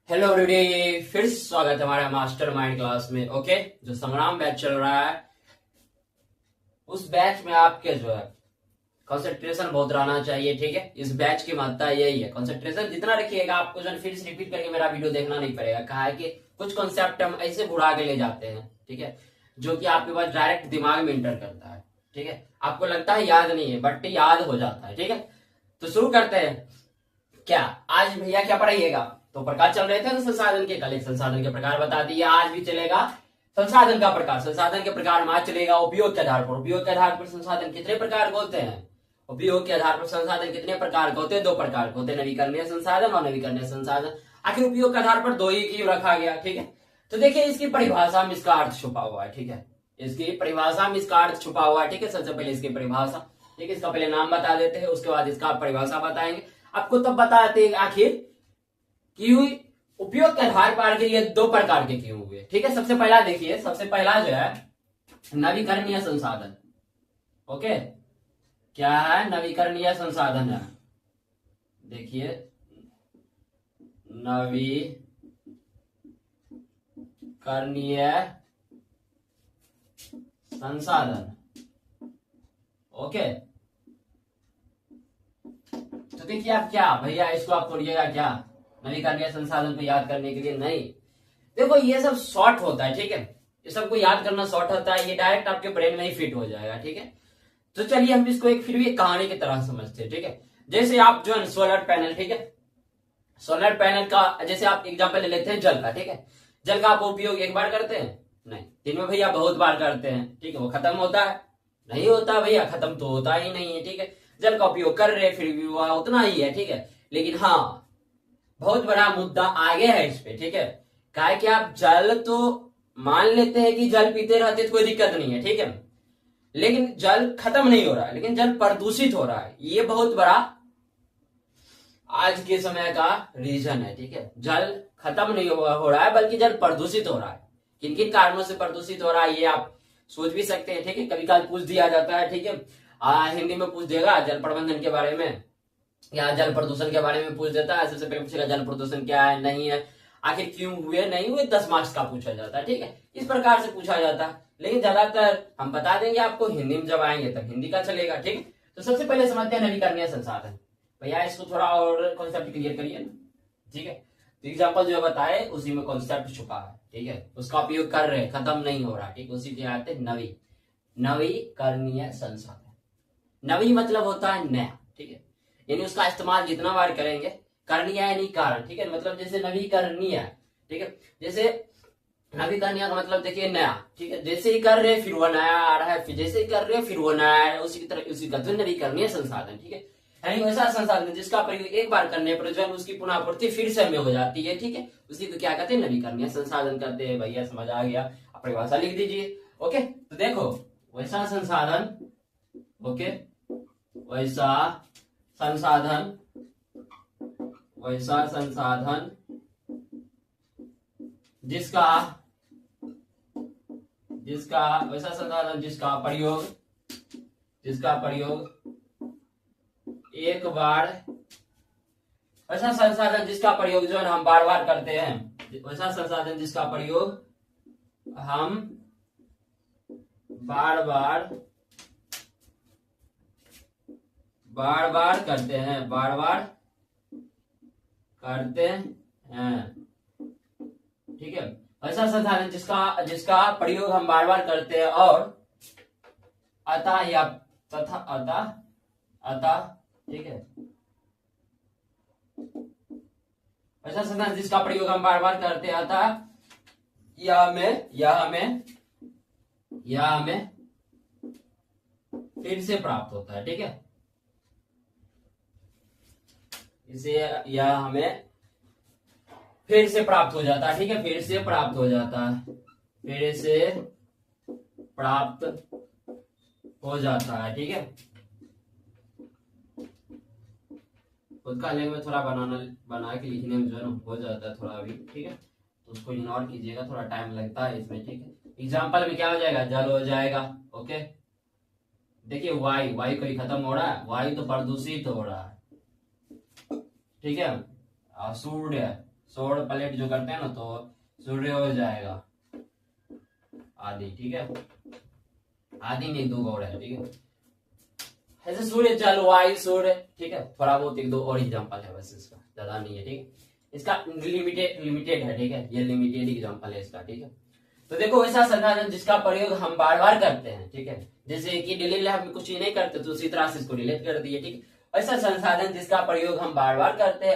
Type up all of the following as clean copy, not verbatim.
Hello everyday, फिर से स्वागत है हमारे मास्टर माइंड क्लास में। ओके, जो संग्राम बैच चल रहा है उस बैच में आपके जो है कंसंट्रेशन बहुत रहना चाहिए। ठीक है, इस बैच की महत्ता यही है, कंसंट्रेशन जितना रखिएगा आपको जो फिर से रिपीट करके मेरा वीडियो देखना नहीं पड़ेगा। कहा है कि कुछ कॉन्सेप्ट हम ऐसे बुढ़ा के ले जाते हैं, ठीक है, जो कि आपके पास डायरेक्ट दिमाग में इंटर करता है। ठीक है, आपको लगता है याद नहीं है बट याद हो जाता है। ठीक है, तो शुरू करते हैं। क्या आज भैया क्या पढ़ाइएगा? तो प्रकार चल रहे थे ना संसाधन के, कल एक संसाधन के प्रकार बता दिए, आज भी चलेगा संसाधन का प्रकार। संसाधन के प्रकार में आज चलेगा उपयोग के आधार पर। उपयोग के आधार पर संसाधन कितने प्रकार के होते हैं? उपयोग के आधार पर संसाधन कितने प्रकार के होते हैं? दो प्रकार के होते हैं, नवीकरणीय संसाधन और नवीकरणीय संसाधन। आखिर उपयोग के आधार पर दो ही क्यों रखा गया? ठीक है, तो देखिए इसकी परिभाषा में इसका अर्थ छुपा हुआ है। ठीक है, इसकी परिभाषा में इसका अर्थ छुपा हुआ है। ठीक है, सबसे पहले इसकी परिभाषा, ठीक है, इसका पहले नाम बता देते हैं, उसके बाद इसका परिभाषा बताएंगे। आपको तब बताते हैं आखिर क्यों उपयोग के आधार पर ये दो प्रकार के क्यों हुए। ठीक है, सबसे पहला देखिए, सबसे पहला जो है नवीकरणीय संसाधन। ओके, क्या है? नवीकरणीय संसाधन है। देखिए नवीकरणीय संसाधन। ओके, तो देखिए आप क्या भैया इसको आप तोड़िएगा क्या नवीकरणीय संसाधन को याद करने के लिए? नहीं, देखो ये सब शॉर्ट होता है। ठीक है, ये सबको याद करना शॉर्ट होता है, ये डायरेक्ट आपके ब्रेन में ही फिट हो जाएगा। ठीक है, तो चलिए हम इसको एक फिर भी एक कहानी की तरह समझते हैं। ठीक है, जैसे आप जो है सोलर पैनल, ठीक है, सोलर पैनल का जैसे आप एग्जाम्पल ले लेते हैं जल का। ठीक है, जल का आप उपयोग एक बार करते हैं? नहीं, दिन में भैया बहुत बार करते हैं। ठीक है, वो खत्म होता है? नहीं होता भैया, खत्म तो होता ही नहीं है। ठीक है, जल का उपयोग कर रहे हैं फिर भी वह उतना ही है। ठीक है, लेकिन हाँ बहुत बड़ा मुद्दा आगे है इस पे। ठीक है, क्या कि आप जल तो मान लेते हैं कि जल पीते रहते तो कोई दिक्कत नहीं है। ठीक है, लेकिन जल खत्म नहीं हो रहा है, लेकिन जल प्रदूषित हो रहा है। ये बहुत बड़ा आज के समय का रीजन है। ठीक है, जल खत्म नहीं हो रहा है बल्कि जल प्रदूषित हो रहा है। किन किन कारणों से प्रदूषित हो रहा है ये आप सोच भी सकते हैं। ठीक है, कभी कभी पूछ दिया जाता है। ठीक है, हिंदी में पूछ देगा जल प्रबंधन के बारे में या जल प्रदूषण के बारे में पूछ देता है। सबसे पहले पूछेगा जल प्रदूषण क्या है, नहीं है, आखिर क्यों हुए, नहीं हुए, 10 मार्क्स का पूछा जाता है। ठीक है, इस प्रकार से पूछा जाता है, लेकिन ज्यादातर हम बता देंगे आपको हिंदी में, जब आएंगे तब हिंदी का चलेगा। ठीक है, तो सबसे पहले समझते हैं नवीकरणीय संसाधन। भैया इसको थोड़ा और कॉन्सेप्ट क्लियर करिए ना। ठीक है, तो एग्जाम्पल जो बताए उसी में कॉन्सेप्ट छुपा है। ठीक है, उसका उपयोग कर रहे हैं, खत्म नहीं हो रहा। ठीक, उसी के आते नवीकरणीय संसाधन। नवी मतलब होता है नया। ठीक है, यानी उसका इस्तेमाल जितना बार करेंगे, करणीय यानी कारण। ठीक है, मतलब जैसे नवीकरणीय। ठीक है, जैसे नवीकरणीय का मतलब देखिए नया। ठीक है, जैसे ही कर रहे फिर वो नया आ रहा है, फिर जैसे ही कर रहे फिर वो नया आ रहा है, उसी की तरह उसी का नवीकरणीय संसाधन। ठीक है, यानी वैसा संसाधन जिसका प्रयोग एक बार करने पर जो है उसकी पुनःपूर्ति फिर से में हो जाती है। ठीक है, उसी को क्या कहते हैं? नवीकरणीय संसाधन कहते हैं। भैया समझ आ गया? आप परिभाषा लिख दीजिए। ओके, तो देखो वैसा संसाधन, ओके, वैसा संसाधन जिसका वैसा संसाधन जिसका प्रयोग एक बार, वैसा संसाधन जिसका प्रयोग जो है हम बार बार करते हैं, वैसा संसाधन जिसका प्रयोग हम बार बार करते हैं। ठीक है, ऐसा संसाधन जिसका प्रयोग हम बार बार करते हैं और अतः ठीक है, ऐसा संसाधन जिसका प्रयोग हम बार बार करते हैं अतः यह हमें फिर से प्राप्त होता है। ठीक है, इसे यह हमें फिर से प्राप्त हो जाता है। ठीक है, फिर से प्राप्त हो जाता है। ठीक है, खुद का लैंग्वेज थोड़ा बना के लिखने में जो है ना हो जाता है थोड़ा अभी। ठीक है, तो उसको इग्नोर कीजिएगा, थोड़ा टाइम लगता है इसमें। ठीक है, एग्जाम्पल में क्या हो जाएगा? जल हो जाएगा। ओके, देखिए वायु कहीं खत्म हो रहा है, वायु तो प्रदूषित हो रहा है। ठीक है, सोड प्लेट जो करते हैं ना, तो सूर्य हो जाएगा आदि, ठीक है, आदि नहीं, 2 गौड़ है, ठीक है। ऐसे सूर्य, जल, वायु, सूर्य, ठीक है। थोड़ा बहुत 1-2 और एग्जाम्पल है बस, इसका ज्यादा नहीं है, ठीक है। इसका लिमिटेड है, ठीक है, ये लिमिटेड एग्जाम्पल है इसका, ठीक है। तो देखो, ऐसा संसाधन जिसका प्रयोग हम बार बार करते हैं, ठीक है, जैसे कि डेली लाइफ में कुछ ही नहीं करते तो उसी तरह से इसको रिलेट कर दिए, ठीक है। ऐसा संसाधन जिसका प्रयोग हम बार बार करते हैं,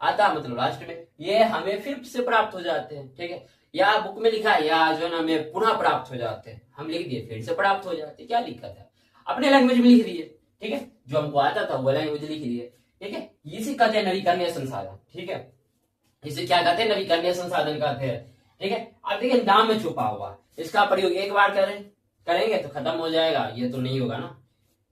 अतः मतलब लास्ट में ये हमें फिर से प्राप्त हो जाते हैं, ठीक है। या बुक में लिखा है, या जो है ना हमें पुनः प्राप्त हो जाते हैं, हम लिख दिए फिर से प्राप्त हो जाते हैं, क्या लिखा था, अपने लैंग्वेज में लिख दिए, ठीक है, जो हमको आता था वो लैंग्वेज लिख दिए, ठीक है। इसी कहते हैं नवीकरणीय संसाधन, ठीक है। इसे क्या कहते हैं, नवीकरणीय संसाधन कहते हैं, ठीक है। अब देखिए, नाम में छुपा हुआ, इसका प्रयोग एक बार करेंगे तो खत्म हो जाएगा, ये तो नहीं होगा ना,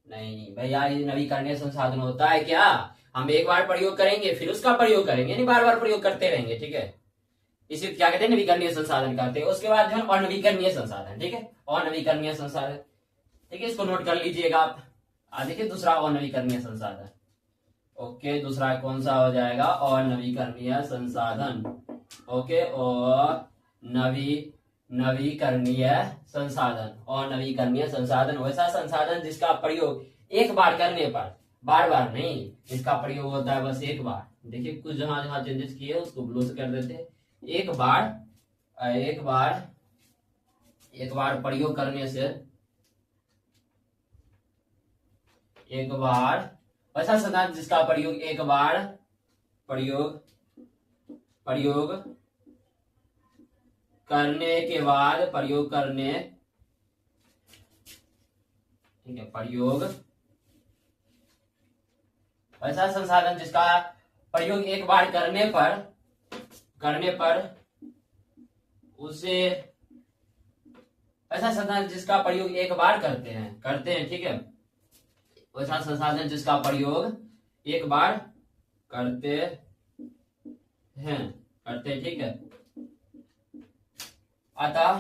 नहीं भैया, ये नवीकरणीय संसाधन होता है क्या, हम एक बार प्रयोग करेंगे फिर उसका प्रयोग करेंगे, नहीं बार बार प्रयोग करते रहेंगे, ठीक है। इसे क्या कहते हैं, नवीकरणीय संसाधन कहते हैं। उसके बाद जो है अनवीकरणीय संसाधन, ठीक है, अनवीकरणीय संसाधन, ठीक है, इसको नोट कर लीजिएगा आप। देखिए, दूसरा अनवीकरणीय संसाधन, ओके, दूसरा कौन सा हो जाएगा, अनवीकरणीय संसाधन, ओके, और नवीकरणीय संसाधन, और नवीकरणीय संसाधन वैसा संसाधन जिसका प्रयोग एक बार करने पर, बार बार नहीं, इसका प्रयोग होता है बस एक बार। देखिए, कुछ जहां जहां चेंजेस किए उसको ब्लू से कर देते हैं, एक बार प्रयोग करने से, एक बार वैसा संसाधन जिसका प्रयोग एक बार प्रयोग करने के बाद, प्रयोग करने, ठीक है, प्रयोग, ऐसा संसाधन जिसका प्रयोग एक बार करने पर उसे, ऐसा संसाधन जिसका प्रयोग एक बार करते हैं, ठीक है, वैसा संसाधन जिसका प्रयोग एक बार करते हैं, ठीक है। अतः,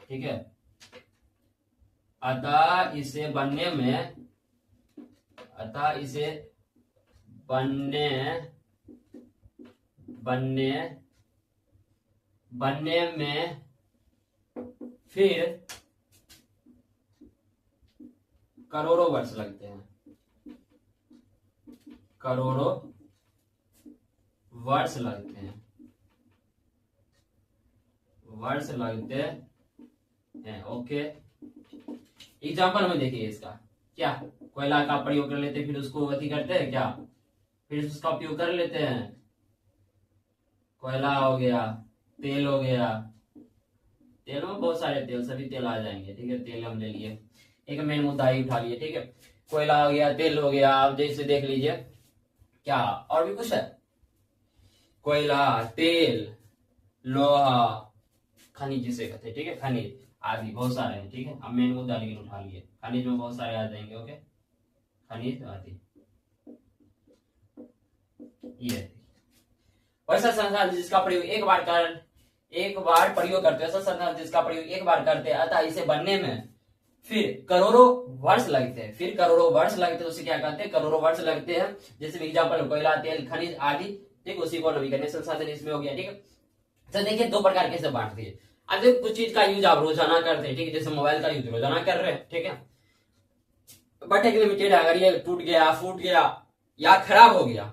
ठीक है, अतः इसे बनने में फिर करोड़ों वर्ष लगते हैं, ओके। एग्जाम्पल में देखिए इसका, क्या कोयला का प्रयोग कर लेते फिर उसको अति करते हैं क्या, फिर उसका उपयोग कर लेते हैं, कोयला हो गया, तेल हो गया, तेल में बहुत सारे तेल, सभी तेल आ जाएंगे, ठीक है, तेल हम ले लिए, एक मेन मुद्दा ही उठा लिए, ठीक है, कोयला हो गया, तेल हो गया। आप जैसे देख लीजिए, क्या और भी कुछ है, कोयला, तेल, लोहा, खनिज जिसे कहते हैं, ठीक है, खनिज आदि बहुत सारे हैं, ठीक है। अब मेन मुद्दा लेकिन उठा लिए, खनिज में बहुत सारे आ जाएंगे, ओके, खनिज आदि, ये वैसा संसाधन जिसका प्रयोग एक बार प्रयोग करते हैं, ऐसा संसाधन जिसका प्रयोग एक बार करते हैं, अतः इसे बनने में फिर करोड़ों वर्ष लगते हैं, तो उसे क्या कहते हैं, करोड़ों वर्ष लगते हैं। जैसे एग्जाम्पल, कोयला, तेल, खनिज आदि, ठीक, उसी को नवीकरणीय संसाधन इसमें हो गया, ठीक है। तो देखिए, 2 प्रकार के से बांट दिए। अब देखो, कुछ चीज का यूज आप रोजाना करते हैं, ठीक है, जैसे मोबाइल का यूज रोजाना कर रहे हैं, ठीक है, बट एक लिमिटेड, अगर ये टूट गया, फूट गया या खराब हो गया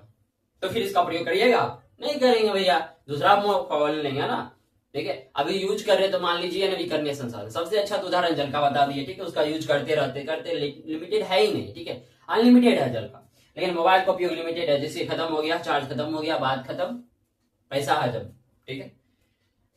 तो फिर इसका प्रयोग करिएगा, नहीं करेंगे भैया, दूसरा मोबाइल लेंगे ना, ठीक है। अभी यूज कर रहे तो मान लीजिए नवीकरणीय संसाधन, सबसे अच्छा तो उदाहरण जल का बता दिए, ठीक है, उसका यूज करते लिमिटेड है ही नहीं, ठीक है, अनलिमिटेड है जल का, लेकिन मोबाइल का उपयोग लिमिटेड है, जैसे खत्म हो गया, चार्ज खत्म हो गया, बात खत्म, पैसा हजम, ठीक है,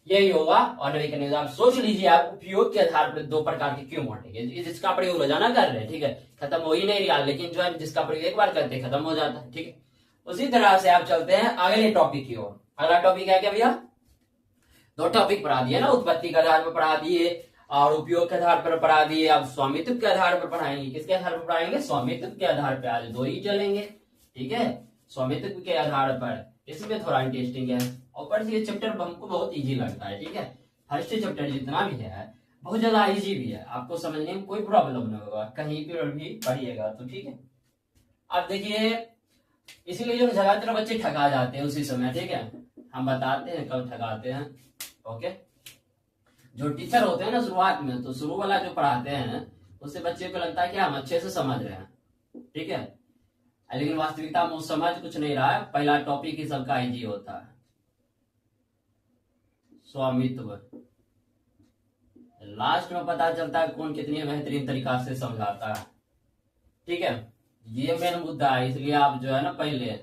यही होगा। और नवीकरणीय, आप सोच लीजिए, आप उपयोग के आधार पर 2 प्रकार के क्यों बांटेंगे, जिसका प्रयोग रोजाना कर रहे हैं, ठीक है, खत्म हो ही नहीं रहा, लेकिन जो है जिसका प्रयोग एक बार करते खत्म हो जाता है, ठीक है। उसी तरह से आप चलते हैं अगले टॉपिक की ओर। अगला टॉपिक है क्या भैया, 2 टॉपिक पढ़ा दिए ना, उत्पत्ति के आधार पर पढ़ा दिए और उपयोग के आधार पर पढ़ा दिए। अब स्वामित्व के आधार पर पढ़ाएंगे, किसके आधार पर पढ़ाएंगे, स्वामित्व के आधार पर, आज 2 ही चलेंगे, ठीक है, स्वामित्व के आधार पर। इसमें थोड़ा इंटरेस्टिंग है, ऊपर से ये चैप्टर हमको बहुत इजी लगता है, ठीक है, फर्स्ट चैप्टर जितना भी है बहुत ज्यादा इजी भी है, आपको समझने में कोई प्रॉब्लम नहीं होगा, कहीं पर भी पढ़िएगा तो, ठीक है। अब देखिए, इसीलिए जो ज्यादातर बच्चे ठगा जाते हैं उसी समय, ठीक है। हम बताते हैं कब ठगाते हैं, ओके। जो टीचर होते हैं ना शुरुआत में, तो शुरू वाला जो पढ़ाते हैं उससे बच्चे को लगता है कि हम अच्छे से समझ रहे हैं, ठीक है। लेकिन वास्तविकता में वो समझ कुछ नहीं रहा है। पहला टॉपिक ही सबका इजी होता है, स्वामित्व। लास्ट में पता चलता है कौन कितनी बेहतरीन तरीका से समझाता है, ठीक है। ये मेन मुद्दा है। इसलिए आप जो है ना, पहले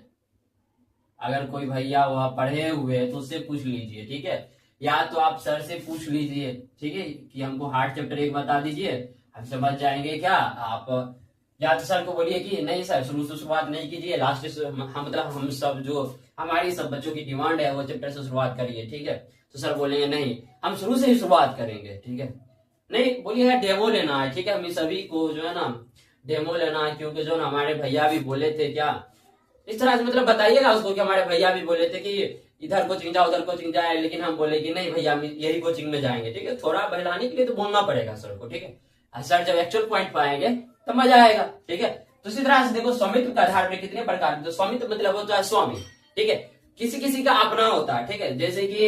अगर कोई भैया वह पढ़े हुए तो उससे पूछ लीजिए, ठीक है। या तो आप सर से पूछ लीजिए, ठीक है, कि हमको हार्ड चैप्टर 1 बता दीजिए, हम समझ जाएंगे क्या। आप या तो सर को बोलिए कि नहीं सर, शुरू से शुरुआत नहीं कीजिए, लास्ट से हम मतलब हम सब जो हमारी सब बच्चों की डिमांड है वो चैप्टर से शुरुआत करिए, ठीक है। तो सर बोलेंगे नहीं, हम शुरू से ही शुरुआत करेंगे, ठीक है। नहीं बोलिए डेमो लेना है, ठीक है। हम सभी को जो है ना डेमो लेना है, क्योंकि जो हमारे भैया भी बोले थे क्या, इस तरह से मतलब बताइएगा उसको कि हमारे भैया भी बोले थे कि इधर कोचिंग जाओ उधर कोचिंग जाए, लेकिन हम बोले कि नहीं भैया हम यही कोचिंग में जाएंगे, ठीक है। थोड़ा बहलाने के लिए तो बोलना पड़ेगा सर को, ठीक है। सर जब एक्चुअल पॉइंट पाएंगे तो मजा आएगा, ठीक है। तो इसी तरह से देखो स्वामित्व का आधार पर कितने प्रकार, तो स्वामित्व मतलब होता है स्वामी, ठीक है। किसी किसी का अपना होता है, ठीक है। जैसे कि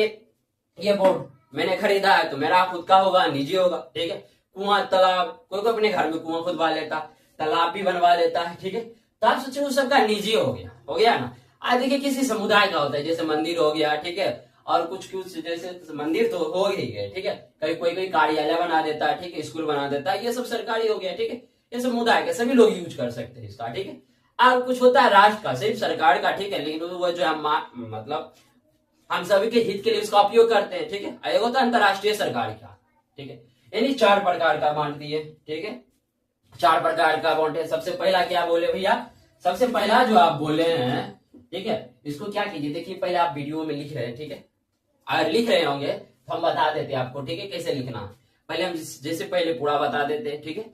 ये बोर्ड मैंने खरीदा है तो मेरा खुद का होगा, निजी होगा, ठीक है। कुआं तालाब, कोई अपने घर में कुआं खुदवा लेता, तालाब भी बनवा लेता है, ठीक है। तो आप सोचिए उस सबका निजी हो गया ना। आज देखिए किसी समुदाय का होता है, जैसे मंदिर हो गया, ठीक है। और कुछ जैसे मंदिर तो हो ही गए, ठीक है। कहीं कोई कार्यालय बना देता है, ठीक है, स्कूल बना देता है, ये सब सरकारी हो गया, ठीक है। ये समुदाय का सभी लोग यूज कर सकते हैं इसका, ठीक है। और कुछ होता है राष्ट्र का, सिर्फ सरकार का, ठीक है। लेकिन वो जो है मतलब हम सभी के हित के लिए उसका उपयोग करते हैं, ठीक है। एक होता है अंतरराष्ट्रीय सरकार का, ठीक है। यानी 4 प्रकार का बांट दिए, ठीक है। 4 प्रकार का बांटे। सबसे पहला क्या बोले भैया, सबसे पहला जो आप बोले हैं, ठीक है, इसको क्या कीजिए, देखिए पहले आप वीडियो में लिख रहे हैं, ठीक है। अगर लिख रहे होंगे तो हम बता देते हैं आपको, ठीक है, कैसे लिखना। पहले हम जैसे पहले पूरा बता देते हैं, ठीक है।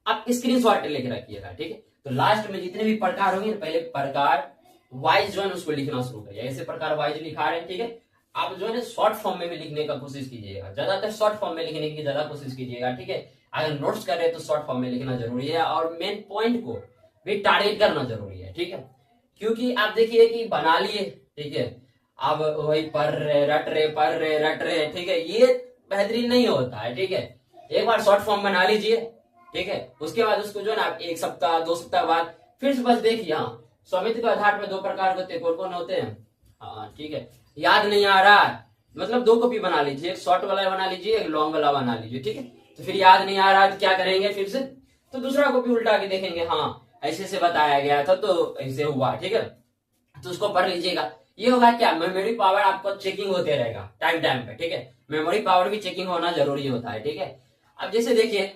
आप स्क्रीनशॉट लेके रखिएगा, ठीक है। तो लास्ट में जितने भी प्रकार होंगे पहले प्रकार वाइज जो है उसको लिखना शुरू करिए। ऐसे प्रकार वाइज लिखा रहे हैं, ठीक है। आप जो है ना शॉर्ट फॉर्म में भी लिखने का कोशिश कीजिएगा, ज्यादातर शॉर्ट फॉर्म में लिखने की ज्यादा कोशिश कीजिएगा, ठीक है। अगर नोट्स कर रहे हैं तो शॉर्ट फॉर्म में लिखना जरूरी है, और मेन पॉइंट को भी टारगेट करना जरूरी है, ठीक है। क्योंकि आप देखिए कि बना लिए, ठीक है, अब वही पढ़ रहे रट रहे, ठीक है, ये बेहतरीन नहीं होता है, ठीक है। एक बार शॉर्ट फॉर्म बना लीजिए, ठीक है। उसके बाद उसको जो है ना 1 सप्ताह 2 सप्ताह बाद फिर से बस देखिए, हाँ स्वामित्व के आधार पर 2 प्रकार होते हैं, कौन कौन होते हैं, हाँ ठीक है। याद नहीं आ रहा है मतलब 2 कॉपी बना लीजिए, एक शॉर्ट वाला बना लीजिए, एक लॉन्ग वाला बना लीजिए, ठीक है। तो फिर याद नहीं आ रहा तो क्या करेंगे, फिर से तो दूसरा कॉपी उल्टा के देखेंगे, हाँ ऐसे से बताया गया था तो ऐसे हुआ, ठीक है। तो उसको पढ़ लीजिएगा। ये होगा क्या, मेमोरी पावर आपको चेकिंग होते रहेगा टाइम टाइम पे, ठीक है। मेमोरी पावर भी चेकिंग होना जरूरी होता है, ठीक है। अब जैसे देखिए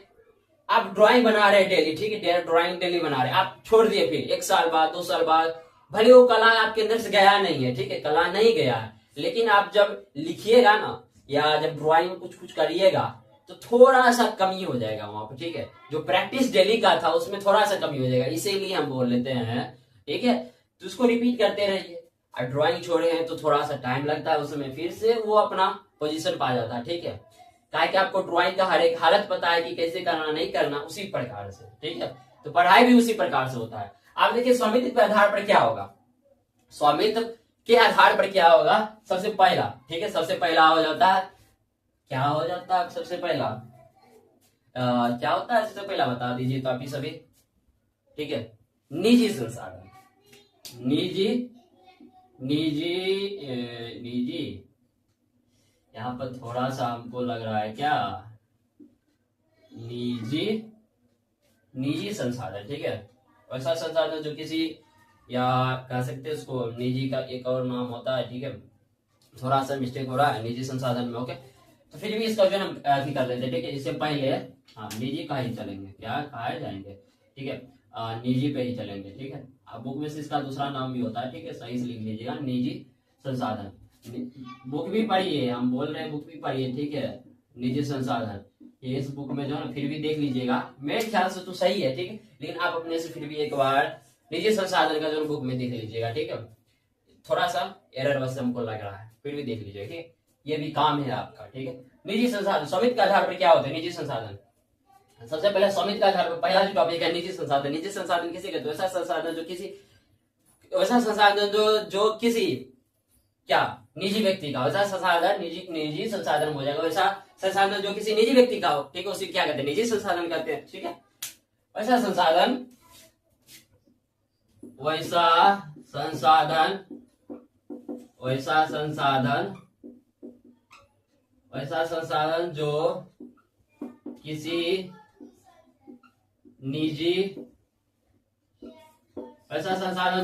आप ड्राइंग बना रहे हैं डेली, ठीक है, ड्राइंग डेली बना रहे हैं, आप छोड़ दिए, फिर 1 साल बाद 2 साल बाद भले वो कला आपके अंदर से गया नहीं है, ठीक है, कला नहीं गया है, लेकिन आप जब लिखिएगा ना या जब ड्राइंग में कुछ करिएगा तो थोड़ा सा कमी हो जाएगा वहां पर, ठीक है। जो प्रैक्टिस डेली का था उसमें थोड़ा सा कमी हो जाएगा, इसीलिए हम बोल लेते हैं, ठीक है। तो उसको रिपीट करते रहिए। और ड्राइंग छोड़े हैं तो थोड़ा सा टाइम लगता है, उसमें फिर से वो अपना पोजीशन पा जाता है, ठीक है। क्या कि आपको ड्राइंग का हर एक हालत पता है कि कैसे करना नहीं करना, उसी प्रकार से, ठीक है। तो पढ़ाई भी उसी प्रकार से होता है। आप देखिए स्वामित्व के आधार पर क्या होगा, स्वामित्व के आधार पर क्या होगा, सबसे पहला, ठीक है, सबसे पहला हो जाता है, क्या हो जाता है सबसे पहला, क्या होता है सबसे पहला बता दीजिए तो आप ही सभी, ठीक है। निजी संसाधन, निजी निजी निजी यहाँ पर थोड़ा सा हमको लग रहा है क्या, निजी संसाधन, ठीक है। ऐसा संसाधन जो किसी, या कह सकते हैं उसको निजी का एक और नाम होता है, ठीक है। थोड़ा सा मिस्टेक हो रहा है निजी संसाधन में, ओके। तो फिर भी इसका जो हम अथी कर लेते हैं, ठीक है। इससे पहले हाँ निजी का ही चलेंगे, क्या कहा जाएंगे, ठीक है, निजी पे ही चलेंगे, ठीक है। बुक में से इसका दूसरा नाम भी होता है, ठीक है, सही से लिख लीजिएगा, निजी संसाधन। बुक भी पढ़िए, हम बोल रहे हैं बुक भी पढ़िए, ठीक है। निजी संसाधन ये इस बुक में जो है ना फिर भी देख लीजिएगा, मेरे ख्याल से तो सही है, ठीक है, लेकिन आप अपने से फिर भी एक बार निजी संसाधन का जो बुक में देख लीजिएगा, ठीक है। थोड़ा सा एरर बस हमको लग रहा है, फिर भी देख लीजिएगा, ठीक है। ये भी काम है आपका, ठीक है। निजी संसाधन स्वामित्व के आधार पर क्या होते हैं, निजी संसाधन। सबसे पहले स्वामित्व के आधार पर पहला जो टॉपिक है निजी संसाधन। निजी संसाधन किसे कहते हैं, ऐसा संसाधन जो किसी वैसा संसाधन जो किसी क्या निजी व्यक्ति का, वैसा संसाधन निजी संसाधन हो जाएगा। वैसा संसाधन जो किसी निजी व्यक्ति का हो, ठीक है, उसे क्या कहते हैं, निजी संसाधन कहते हैं। ठीक है, वैसा संसाधन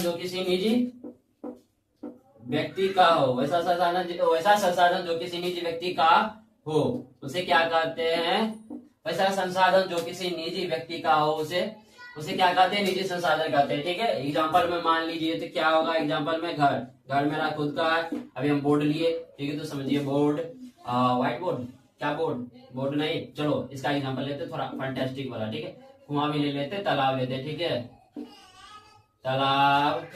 जो किसी निजी व्यक्ति का हो, वैसा संसाधन जो किसी निजी व्यक्ति का हो उसे क्या कहते हैं, वैसा संसाधन जो किसी निजी व्यक्ति का हो उसे क्या कहते हैं, निजी संसाधन कहते हैं। ठीक है, एग्जांपल में मान लीजिए तो क्या होगा, एग्जांपल में घर मेरा खुद का है। अभी हम बोर्ड लिए, ठीक है, तो समझिए बोर्ड, व्हाइट बोर्ड, क्या बोर्ड नहीं, चलो इसका एग्जांपल लेते थोड़ा फैंटास्टिक वाला। ठीक है, कुआं भी ले लेते, तालाब लेते। ठीक है, तालाब,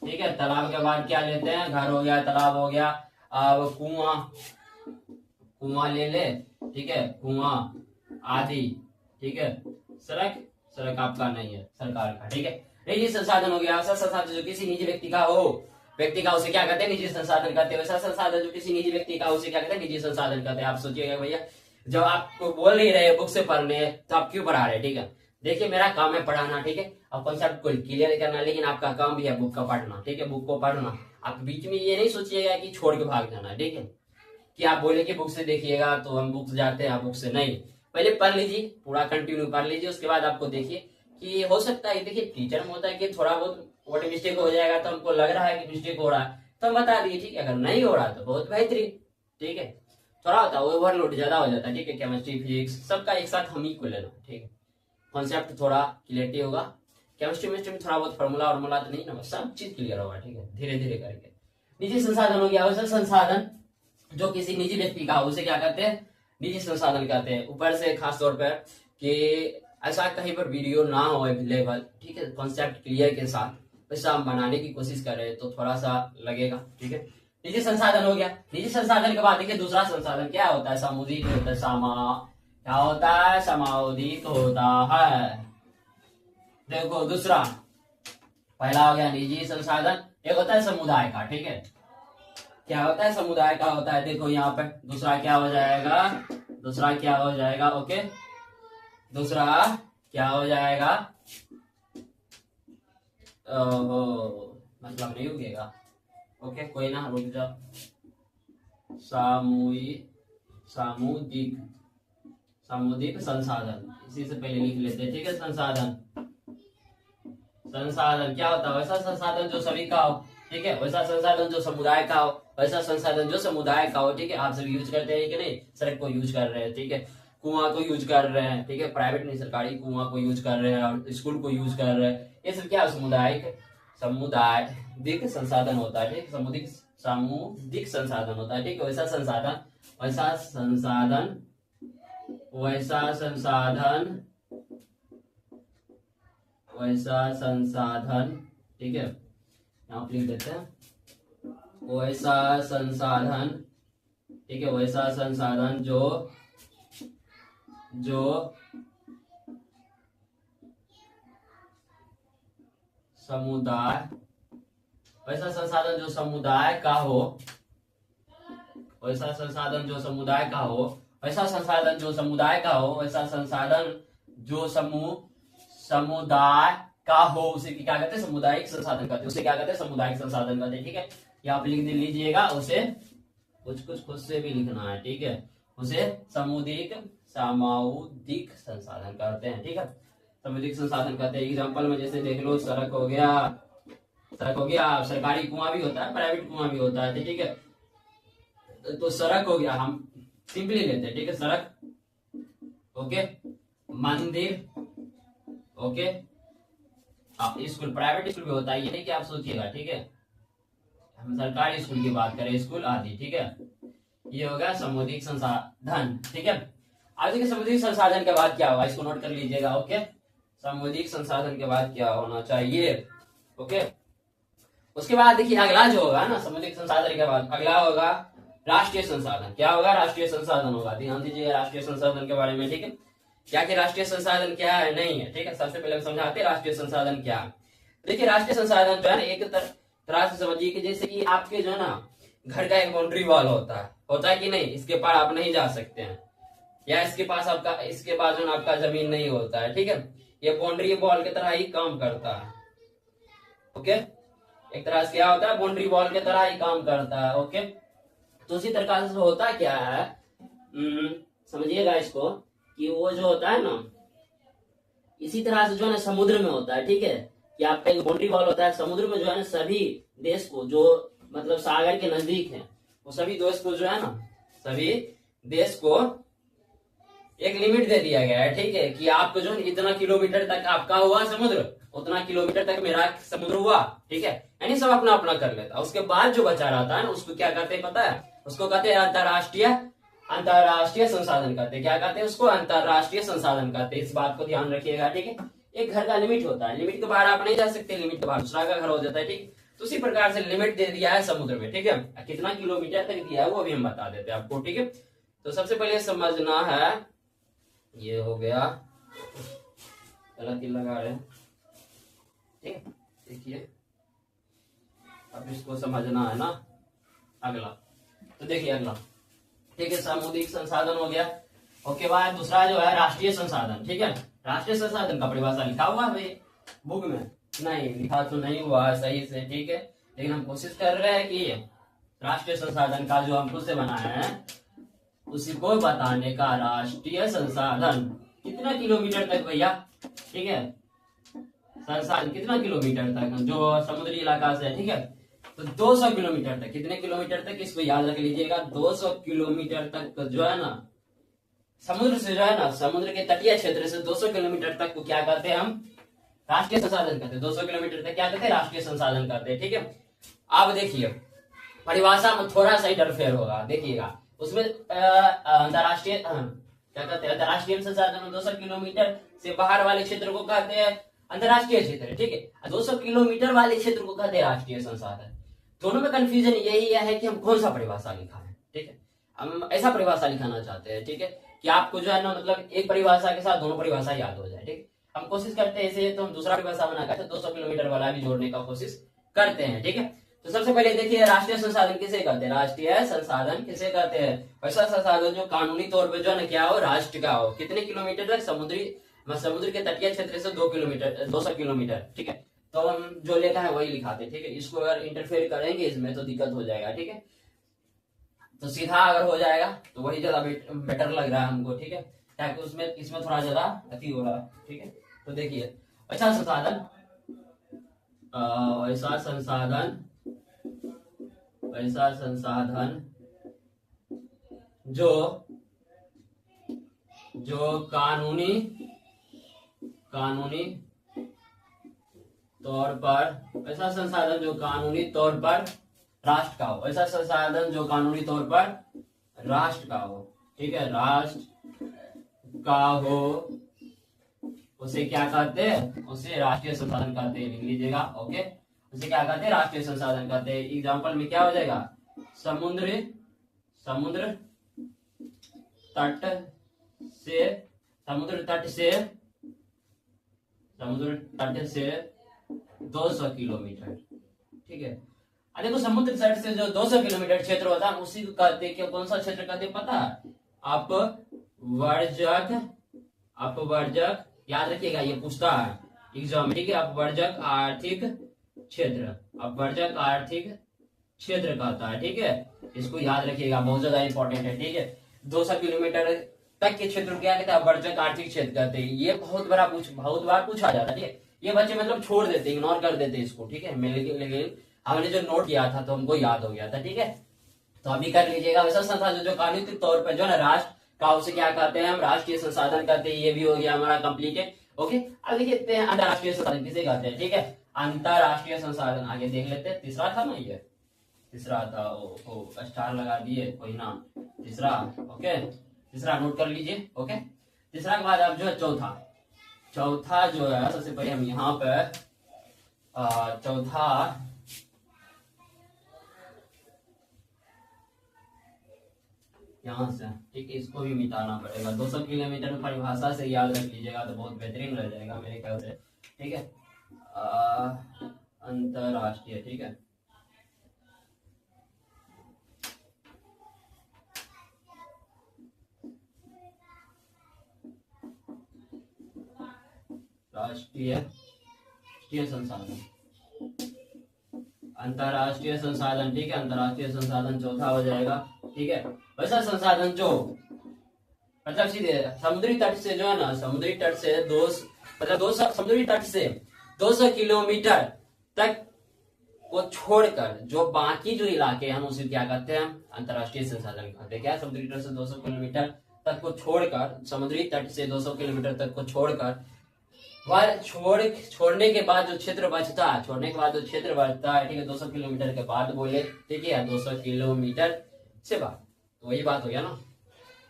ठीक है, तालाब के बाद क्या लेते हैं, घर हो गया, तालाब हो गया। अब कुआं ले ले, ठीक है, कुआं आदि। ठीक है, सड़क आपका नहीं है, सरकार का। ठीक है, निजी संसाधन हो गया, ऐसा संसाधन जो किसी निजी व्यक्ति का हो, उसे क्या कहते हैं, निजी संसाधन कहते हैं। वैसा संसाधन जो किसी निजी व्यक्ति का हो उसे क्या कहते हैं, निजी संसाधन कहते हैं। आप सोचिएगा भैया, जब आपको बोल नहीं रहे बुक से पढ़ने तो आप क्यों पढ़ा रहे। ठीक है, देखिए मेरा काम है पढ़ाना, ठीक है, अब कॉन्सेप्ट को क्लियर करना, लेकिन आपका काम भी है बुक का पढ़ना। ठीक है, बुक को पढ़ना, आप बीच में ये नहीं सोचिएगा कि छोड़ के भाग जाना। ठीक है, कि आप बोले कि बुक से देखिएगा तो हम बुक से जाते हैं, बुक से नहीं, पहले पढ़ लीजिए, पूरा कंटिन्यू पढ़ लीजिए, उसके बाद आपको देखिए कि हो सकता है, देखिए टीचर में होता है कि थोड़ा बहुत वर्ड मिस्टेक हो जाएगा, तो हमको लग रहा है कि मिस्टेक हो रहा है तो हम बता दिए। ठीक है, अगर नहीं हो रहा तो बहुत बेहतरीन। ठीक है, थोड़ा होता है ओवरलोड ज्यादा हो जाता है। ठीक है, केमिस्ट्री फिजिक्स सबका एक साथ हम ही को लेना। ठीक है, कॉन्सेप्ट थोड़ा क्लियरिटी होगा, केमिस्ट्री में थोड़ा बहुत फॉर्मूला तो नहीं ना, सब चीज क्लियर होगा। ठीक है, धीरे धीरे करके। निजी संसाधन हो गया, वैसा संसाधन जो किसी निजी व्यक्ति का उसे क्या कहते हैं, निजी संसाधन कहते हैं। ऊपर से खास तौर पर कि ऐसा कहीं पर वीडियो ना हो अवेलेबल, ठीक है, कॉन्सेप्ट क्लियर के साथ वैसा हम बनाने की कोशिश करें तो थोड़ा सा लगेगा। ठीक है, निजी संसाधन हो गया। निजी संसाधन के बाद देखिए दूसरा संसाधन क्या होता है, सामुदायिक होता है। क्या होता है, सामुदायिक होता है। देखो दूसरा, पहला हो गया निजी संसाधन, एक होता है समुदाय का। ठीक है, क्या होता है, समुदाय का होता है। देखो यहाँ पे दूसरा क्या हो जाएगा, ओके, दूसरा क्या हो जाएगा, मतलब नहीं उगेगा, ओके, कोई ना, रुक जाओ। सामुदायिक संसाधन, इसी से पहले लिख लेते हैं। ठीक है, संसाधन क्या होता है, वैसा संसाधन जो सभी का हो। ठीक है, वैसा संसाधन जो समुदाय का हो, वैसा संसाधन जो समुदाय का हो। ठीक है, आप सभी यूज करते हैं कि नहीं, सड़क को यूज कर रहे हैं, ठीक है, कुआं को यूज कर रहे हैं, ठीक है, प्राइवेट नहीं सरकारी कुआं को यूज कर रहे हैं, और स्कूल को यूज कर रहे हैं। ये सब क्या समुदायिक संसाधन होता है। ठीक, सामुदायिक संसाधन होता है। ठीक है, वैसा संसाधन, ठीक है, यहाँ लिख देते हैं, वैसा संसाधन, ठीक है, वैसा संसाधन जो समुदाय, वैसा संसाधन जो समुदाय का हो, वैसा संसाधन जो समुदाय का हो, वैसा संसाधन जो समुदाय का हो, वैसा संसाधन जो समुदाय का हो, उसे क्या कहते हैं, सामुदायिक संसाधन कहते हैं। उसे क्या कहते हैं, सामुदायिक संसाधन कहते हैं। ठीक है, ये आप लिख लीजिएगा, उसे कुछ खुद से भी लिखना है। ठीक है, उसे सामुदायिक संसाधन कहते हैं। ठीक है, सामुदायिक संसाधन कहते हैं। एग्जाम्पल में जैसे देख लो, सड़क हो गया, सरकारी कुआं भी होता है, प्राइवेट कुआं भी होता है। ठीक है, तो सड़क हो गया, हम सिंपली लेते हैं। ठीक है, सड़क, ओके, मंदिर, ओके, स्कूल, प्राइवेट स्कूल भी होता है, ये नहीं कि आप सोचिएगा। ठीक है, हम सरकारी स्कूल की बात करें, स्कूल आदि। ठीक है, ये हो गया सामुदायिक संसाधन। ठीक है, आज के सामुदायिक संसाधन के बाद क्या होगा, इसको नोट कर लीजिएगा। ओके, सामुदायिक संसाधन के बाद क्या होना चाहिए, ओके। उसके बाद देखिए अगला जो होगा ना, सामुदायिक संसाधन के बाद अगला होगा राष्ट्रीय संसाधन। क्या होगा, राष्ट्रीय संसाधन होगा। ध्यान दीजिए राष्ट्रीय संसाधन के बारे में। ठीक है, क्या कि राष्ट्रीय संसाधन क्या है, नहीं है। ठीक है, सबसे पहले हम समझाते हैं राष्ट्रीय संसाधन क्या है। देखिए राष्ट्रीय संसाधन जो है ना, एक तरह से समझिए कि जैसे कि आपके जो है ना घर का एक बाउंड्री वॉल होता है कि नहीं, इसके पार आप नहीं जा सकते हैं, या इसके पास आपका, इसके पास जो आपका जमीन नहीं होता है, ठीक है। ये बाउंड्री वॉल की तरह ही काम करता है। ओके, एक तरह से क्या होता है, बाउंड्री वॉल की तरह ही काम करता है। ओके, तो उसी तरह से होता क्या है, समझिएगा इसको, कि वो जो होता है ना, इसी तरह से जो है ना समुद्र में होता है, ठीक है, कि आपका एक बाउंड्री वॉल होता है समुद्र में, जो है ना सभी देश को जो मतलब सागर के नजदीक है, वो सभी देश को जो है ना, सभी देश को एक लिमिट दे दिया गया है, ठीक है, कि आपको जो इतना किलोमीटर तक आपका हुआ समुद्र, उतना किलोमीटर तक मेरा समुद्र हुआ, ठीक है, यानी सब अपना अपना कर लेता है। उसके बाद जो बचा रहता है ना, उसको क्या कहते हैं पता है, उसको कहते हैं अंतरराष्ट्रीय संसाधन कहते हैं। क्या कहते हैं उसको, अंतरराष्ट्रीय संसाधन कहते हैं। इस बात को ध्यान रखिएगा, ठीक है। एक घर का लिमिट होता है, लिमिट के बाहर आप नहीं जा सकते, लिमिट के बाहर दूसरा का घर हो जाता है, ठीक। तो उसी प्रकार से लिमिट दे दिया है समुद्र में, ठीक है, कितना किलोमीटर तक दिया है वो अभी हम बता देते हैं आपको, ठीक है। तो सबसे पहले समझना है, ये हो गया, गलत ही लगा रहे, ठीक है, देखिए अब इसको समझना है ना। अगला, तो देखिए अगला, ठीक है, सामुदायिक संसाधन हो गया। ओके, बाद दूसरा जो है राष्ट्रीय संसाधन, ठीक है। राष्ट्रीय संसाधन का परिभाषा लिखा हुआ है बुक में? नहीं लिखा तो नहीं हुआ है सही से, ठीक है, लेकिन हम कोशिश कर रहे हैं कि राष्ट्रीय संसाधन का जो हम खुद से बनाए हैं उसी को बताने का। राष्ट्रीय संसाधन कितना किलोमीटर तक भैया, ठीक है, संसाधन कितना किलोमीटर तक जो समुद्री इलाका से है, ठीक है, तो 200 किलोमीटर तक। कितने किलोमीटर तक, इसको याद रख लीजिएगा, 200 किलोमीटर तक जो है ना समुद्र से, जो है ना समुद्र के तटीय क्षेत्र से 200 किलोमीटर तक को क्या कहते हैं हम, राष्ट्रीय संसाधन कहते हैं। 200 किलोमीटर तक क्या कहते हैं, राष्ट्रीय संसाधन कहते हैं, ठीक है। अब देखिए परिभाषा में थोड़ा सा इंटरफेयर होगा, देखिएगा उसमें अंतरराष्ट्रीय क्या कहते हैं, अंतरराष्ट्रीय संसाधन 200 किलोमीटर से बाहर वाले क्षेत्र को कहते हैं अंतरराष्ट्रीय क्षेत्र, ठीक है। 200 किलोमीटर वाले क्षेत्र को कहते हैं राष्ट्रीय संसाधन। दोनों में कंफ्यूजन यही है कि हम कौन सा परिभाषा लिखा है, ठीक है। हम ऐसा परिभाषा लिखाना चाहते हैं, ठीक है, कि आपको जो है ना मतलब एक परिभाषा के साथ दोनों परिभाषा याद हो जाए, ठीक। हम कोशिश करते हैं ऐसे, तो हम दूसरा परिभाषा बनाकर 200 किलोमीटर वाला भी जोड़ने का कोशिश करते हैं, ठीक है। तो सबसे पहले देखिए राष्ट्रीय संसाधन किसे कहते हैं, राष्ट्रीय संसाधन किसे कहते हैं, ऐसा संसाधन जो कानूनी तौर पर जो है ना क्या हो, राष्ट्र का हो। कितने किलोमीटर तक, समुद्र के तटीय क्षेत्र से 200 किलोमीटर, ठीक है। तो हम जो लिखा है वही लिखाते, ठीक है। इसको अगर इंटरफेयर करेंगे इसमें तो दिक्कत हो जाएगा, ठीक है। तो सीधा अगर हो जाएगा तो वही ज्यादा बेटर लग रहा है हमको, ठीक है, ताकि उसमें इसमें थोड़ा ज्यादा अति हो रहा है, ठीक है। तो देखिए अच्छा संसाधन, ऐसा संसाधन जो कानूनी तौर पर, ऐसा संसाधन जो कानूनी तौर पर राष्ट्र का हो, ऐसा संसाधन जो कानूनी तौर पर राष्ट्र का हो, ठीक है, राष्ट्र का हो, उसे क्या कहते हैं, उसे राष्ट्रीय संसाधन कहते हैं, लिख लीजिएगा। ओके, उसे क्या कहते हैं, राष्ट्रीय संसाधन कहते हैं। एग्जाम्पल में क्या हो जाएगा, समुद्र तट से 200 किलोमीटर, ठीक है। देखो समुद्र तट से जो 200 किलोमीटर क्षेत्र होता है उसी को कहते हैं, कौन सा क्षेत्र कहते हैं पता है, अपवर्जक, याद रखिएगा ये पूछता है एग्जाम में, ठीक है। अपवर्जक आर्थिक क्षेत्र कहता है, ठीक है, इसको याद रखिएगा, बहुत ज्यादा इंपॉर्टेंट है, ठीक है। 200 किलोमीटर तक के क्षेत्र क्या कहते हैं, अपवर्जक आर्थिक क्षेत्र कहते हैं। ये बहुत बार पूछा जाता है, ठीक है। ये बच्चे मतलब छोड़ देते, इग्नोर कर देते इसको, ठीक है, लेकिन हमने जो नोट किया था तो हमको याद हो गया था, ठीक है। तो अभी कर लीजिएगा। वैसा संसाधन जो कानूनी तौर पर जो है राष्ट्र का, उसे क्या कहते हैं हम, राष्ट्रीय संसाधन कहते हैं। ये भी हो गया हमारा कंप्लीट है। ओके, अब देखते हैं अंतरराष्ट्रीय संसाधन किसे कहते हैं, ठीक है। अंतरराष्ट्रीय संसाधन आगे देख लेते हैं। तीसरा था ना, ये तीसरा था, ओ स्टार लगा दिए, कोई ना, तीसरा। ओके, तीसरा नोट कर लीजिए। ओके, तीसरा के बाद अब जो है चौथा जो है, सबसे पहले हम यहाँ पे चौथा यहाँ से, ठीक है, इसको भी मिटाना पड़ेगा। 200 किलोमीटर में परिभाषा से याद रख लीजिएगा तो बहुत बेहतरीन रह जाएगा मेरे ख्याल से, ठीक है। अंतरराष्ट्रीय, ठीक है। राष्ट्रीय संसाधन, अंतरराष्ट्रीय संसाधन, ठीक है। अंतरराष्ट्रीय संसाधन चौथा हो जाएगा, ठीक है। वैसा संसाधन जो मतलब सीधे समुद्री तट से जो है ना, समुद्री तट से समुद्री तट से 200 किलोमीटर तक को छोड़कर जो बाकी जो इलाके हैं उसे क्या कहते हैं, अंतरराष्ट्रीय संसाधन कहते हैं। क्या, समुद्री तट से 200 किलोमीटर तक को छोड़कर, समुद्री तट से 200 किलोमीटर तक को छोड़कर वह छोड़ने के बाद जो क्षेत्र बचता है, छोड़ने के बाद जो क्षेत्र बचता है, ठीक है, 200 किलोमीटर के बाद बोले, ठीक है, 200 किलोमीटर से बाद, तो वही बात हो गया ना,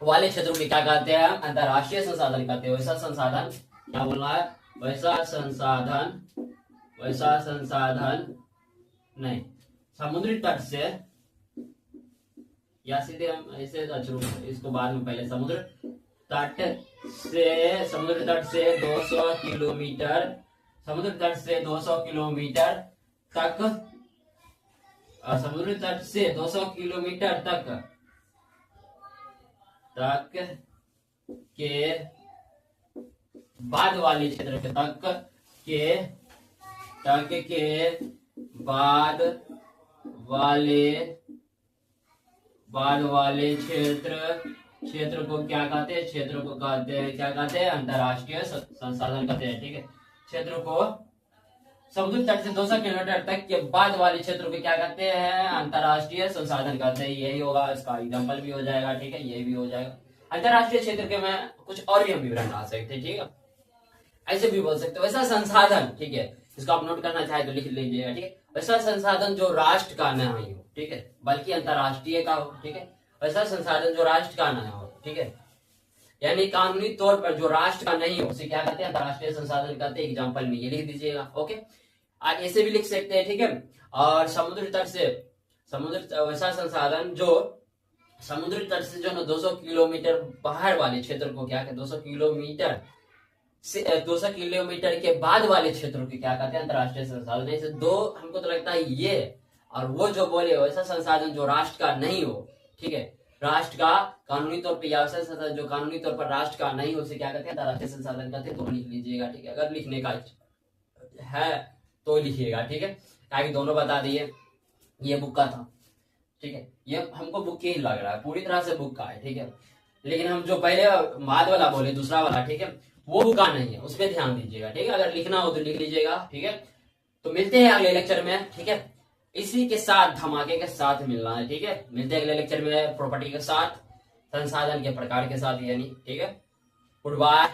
वाले क्षेत्रों के क्या कहते हैं, अंतरराष्ट्रीय संसाधन कहते हैं। वैसा संसाधन क्या बोलना है, वैसा संसाधन नहीं, समुद्री तट से, या सीधे हम ऐसे इसको बाद में, पहले समुद्र तट से 200 किलोमीटर, समुद्र तट से 200 किलोमीटर तक, समुद्र तट से 200 किलोमीटर तक के बाद वाले क्षेत्र के बाद वाले क्षेत्र को क्या कहते हैं, क्षेत्र को कहते हैं, क्या कहते हैं, अंतरराष्ट्रीय संसाधन कहते हैं, ठीक है। क्षेत्र को समुद्र तट से 200 किलोमीटर तक के बाद वाले क्षेत्र को क्या कहते हैं, अंतरराष्ट्रीय संसाधन कहते हैं। यही होगा, इसका एग्जाम्पल भी हो जाएगा, ठीक है, ये भी हो जाएगा। अंतरराष्ट्रीय क्षेत्र के में कुछ और भी हम विवरण ला सकते हैं, ठीक है, ऐसे भी बोल सकते हो। वैसा संसाधन, ठीक है, इसको आप नोट करना चाहे तो लिख लीजिएगा, ठीक है। वैसा संसाधन जो राष्ट्र का न हो, ठीक है, बल्कि अंतरराष्ट्रीय का हो, ठीक है। वैसा संसाधन जो राष्ट्र का न हो, ठीक है, यानी कानूनी तौर पर जो राष्ट्र का नहीं हो उसे क्या कहते हैं, अंतरराष्ट्रीय संसाधन कहते हैं। एग्जाम्पल में ये लिख दीजिएगा, ओके। आप ऐसे भी लिख सकते हैं, ठीक है। और समुद्र तट से वैसा संसाधन जो समुद्री तट से जो ना 200 किलोमीटर बाहर वाले क्षेत्र को क्या कहते हैं, 200 किलोमीटर के बाद वाले क्षेत्रों को क्या कहते हैं, अंतरराष्ट्रीय संसाधन। ऐसे दो हमको तो लगता है ये और वो जो बोले वैसा संसाधन जो राष्ट्र का नहीं हो, ठीक है, राष्ट्र का कानूनी तौर पर, या वैसा संसाधन जो कानूनी तौर पर राष्ट्र का नहीं हो उसे क्या कहते हैं, अंतरराष्ट्रीय संसाधन कहते हैं। तो लिख लीजिएगा, ठीक है, अगर लिखने का है तो लिखिएगा, ठीक है, ताकि दोनों बता दिए। ये बुक का था, ठीक है, ये हमको बुक ही लग रहा है, पूरी तरह से बुक का है, ठीक है, लेकिन हम जो पहले बाद वाला बोले, दूसरा वाला, ठीक है, वो बुक का नहीं है, उस पर ध्यान दीजिएगा, ठीक है। अगर लिखना हो तो लिख लीजिएगा, ठीक है। तो मिलते हैं अगले लेक्चर में, ठीक है, इसी के साथ धमाके के साथ मिलना है, ठीक है। मिलते हैं अगले लेक्चर में प्रॉपर्टी के साथ, संसाधन के प्रकार के साथ, यानी, ठीक है। Good bye.